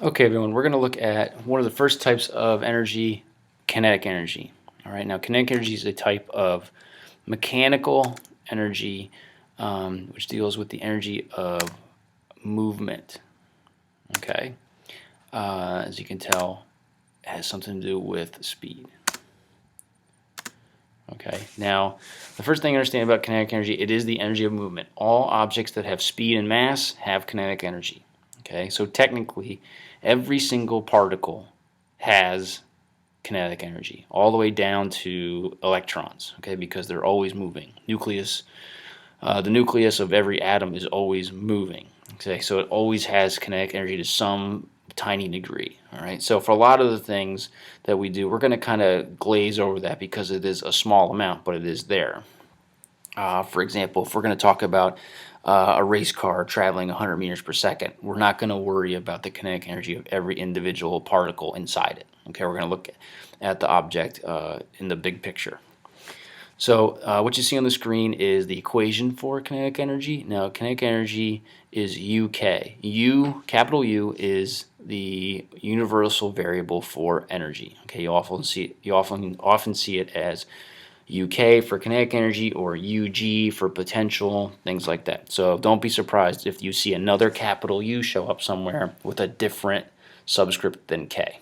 Okay, everyone, we're going to look at one of the first types of energy, kinetic energy. All right, now kinetic energy is a type of mechanical energy which deals with the energy of movement. Okay, as you can tell, it has something to do with speed. Okay, now the first thing to understand about kinetic energy, it is the energy of movement. All objects that have speed and mass have kinetic energy. Okay, so technically, every single particle has kinetic energy, all the way down to electrons. Okay, because they're always moving. The nucleus of every atom is always moving. Okay, so it always has kinetic energy to some tiny degree. All right, so for a lot of the things that we do, we're going to kind of glaze over that because it is a small amount, but it is there. For example, if we're going to talk about a race car traveling 100 meters per second, we're not going to worry about the kinetic energy of every individual particle inside it. Okay, we're going to look at the object in the big picture. So what you see on the screen is the equation for kinetic energy. Now, kinetic energy is UK. U, capital U, is the universal variable for energy. Okay, you often see it as UK for kinetic energy or UG for potential, things like that. So don't be surprised if you see another capital U show up somewhere with a different subscript than K.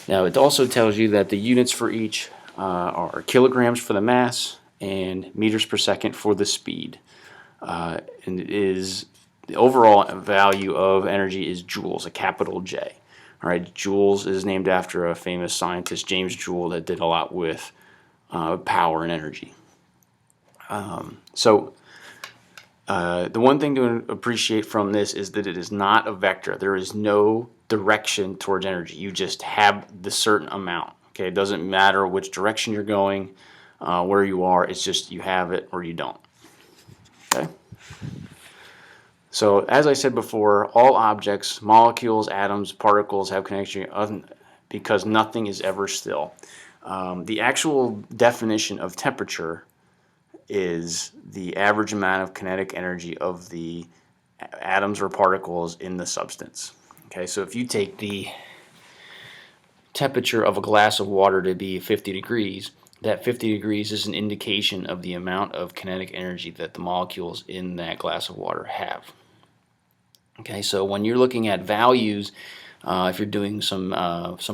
Now, it also tells you that the units for each are kilograms for the mass and meters per second for the speed. And it is the overall value of energy is joules, a capital J. All right, joules is named after a famous scientist, James Joule, that did a lot with power and energy. The one thing to appreciate from this is that it is not a vector. There is no direction towards energy. You just have the certain amount. Okay, it doesn't matter which direction you're going, where you are. It's just you have it or you don't. Okay. So as I said before, all objects, molecules, atoms, particles have connection because nothing is ever still. The actual definition of temperature is the average amount of kinetic energy of the atoms or particles in the substance. Okay, so if you take the temperature of a glass of water to be 50 degrees, that 50 degrees is an indication of the amount of kinetic energy that the molecules in that glass of water have. Okay, so when you're looking at values, if you're doing some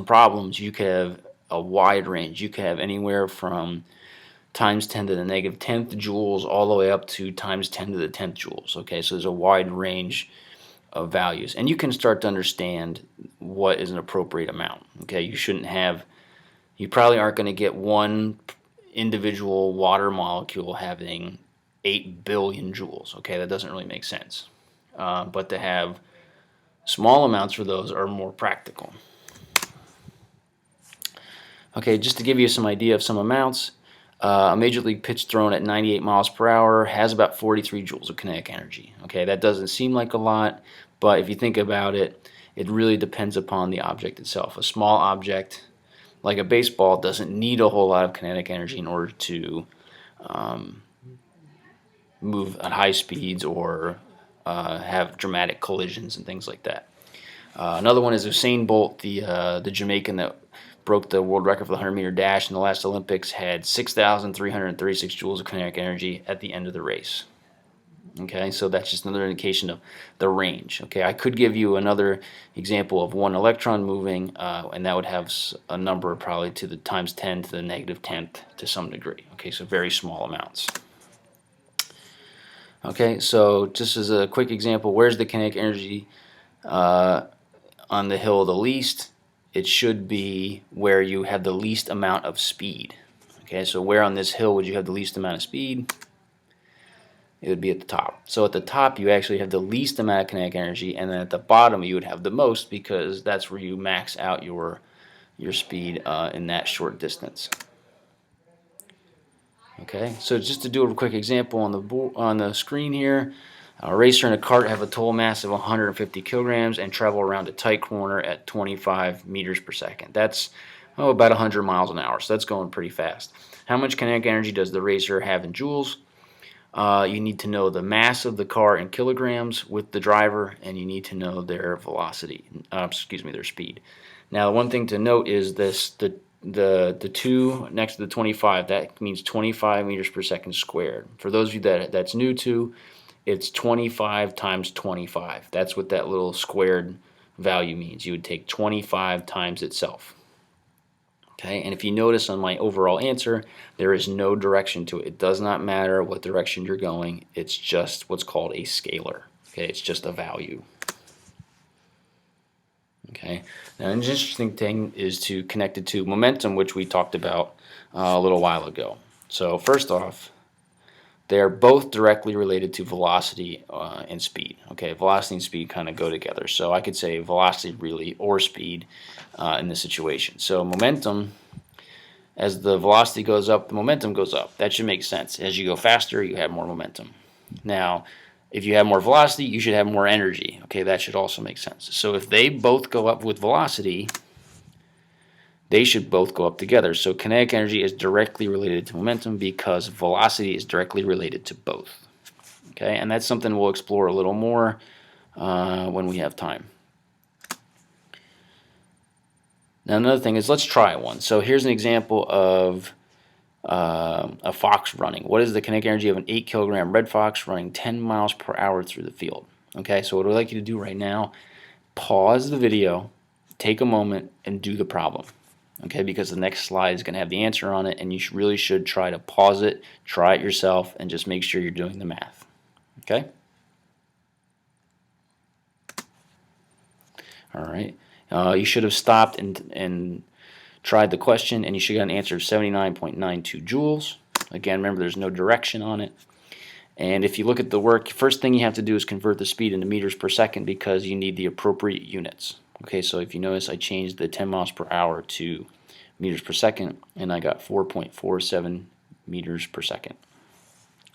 problems, you could have a wide range. You could have anywhere from times 10 to the negative 10th joules all the way up to times 10 to the 10th joules. Okay, so there's a wide range of values, and you can start to understand what is an appropriate amount. Okay, you probably aren't going to get one individual water molecule having 8 billion joules. Okay, that doesn't really make sense. But to have small amounts for those are more practical. Okay, just to give you some idea of some amounts, a major league pitch thrown at 98 miles per hour has about 43 joules of kinetic energy. Okay, that doesn't seem like a lot, but if you think about it, it really depends upon the object itself. A small object, like a baseball, doesn't need a whole lot of kinetic energy in order to move at high speeds or have dramatic collisions and things like that. Another one is Usain Bolt, the Jamaican that broke the world record for the 100-meter dash in the last Olympics, had 6,336 joules of kinetic energy at the end of the race. Okay, so that's just another indication of the range. Okay, I could give you another example of one electron moving, and that would have a number probably to the times 10 to the negative 10th to some degree. Okay, so very small amounts. Okay, so just as a quick example, where's the kinetic energy on the hill of the least? It should be where you have the least amount of speed. Okay, so where on this hill would you have the least amount of speed? It would be at the top. So at the top you actually have the least amount of kinetic energy, and then at the bottom you would have the most because that's where you max out your speed in that short distance. Okay, so just to do a quick example on the screen here, a racer and a cart have a total mass of 150 kilograms and travel around a tight corner at 25 meters per second. That's about 100 miles an hour, so that's going pretty fast. How much kinetic energy does the racer have in joules? You need to know the mass of the car in kilograms with the driver, and you need to know their velocity, their speed. Now, one thing to note is the 2 next to the 25, that means 25 meters per second squared. For those of you that's new to, it's 25 times 25. That's what that little squared value means. You would take 25 times itself. Okay, and if you notice on my overall answer, there is no direction to it. It does not matter what direction you're going. It's just what's called a scalar. Okay, it's just a value. Okay, now an interesting thing is to connect it to momentum, which we talked about a little while ago. So first off, they're both directly related to velocity and speed. Okay, velocity and speed kind of go together. So I could say velocity really or speed in this situation. So momentum, as the velocity goes up, the momentum goes up. That should make sense. As you go faster, you have more momentum. Now, if you have more velocity, you should have more energy. Okay, that should also make sense. So if they both go up with velocity, they should both go up together. So kinetic energy is directly related to momentum because velocity is directly related to both. Okay, and that's something we'll explore a little more when we have time. Now another thing is, let's try one. So here's an example of a fox running. What is the kinetic energy of an 8 kilogram red fox running 10 miles per hour through the field? Okay, so what I'd like you to do right now, pause the video, take a moment, and do the problem. Okay, because the next slide is going to have the answer on it, and you really should try to pause it, try it yourself, and just make sure you're doing the math. Okay? All right. You should have stopped and tried the question, and you should get an answer of 79.92 joules. Again, remember there's no direction on it. And if you look at the work, first thing you have to do is convert the speed into meters per second because you need the appropriate units. Okay, so if you notice, I changed the 10 miles per hour to meters per second, and I got 4.47 meters per second.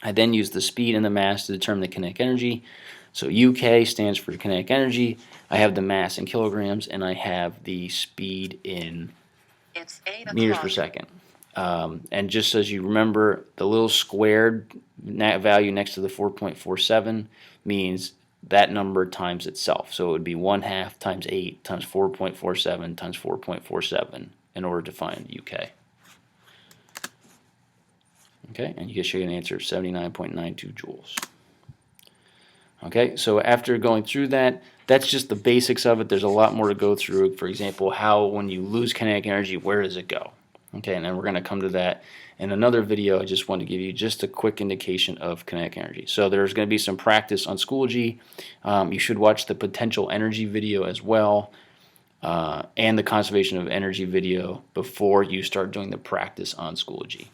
I then used the speed and the mass to determine the kinetic energy. So UK stands for kinetic energy. I have the mass in kilograms, and I have the speed in meters per second. And just as you remember, the little squared value next to the 4.47 means that number times itself. So it would be 1/2 times 8 times 4.47 times 4.47 in order to find UK. Okay, and you should get an answer of 79.92 joules. Okay, so after going through that, that's just the basics of it. There's a lot more to go through. For example, how when you lose kinetic energy, where does it go? Okay, and then we're going to come to that in another video. I just want to give you just a quick indication of kinetic energy. So there's going to be some practice on Schoology. You should watch the potential energy video as well, and the conservation of energy video before you start doing the practice on Schoology.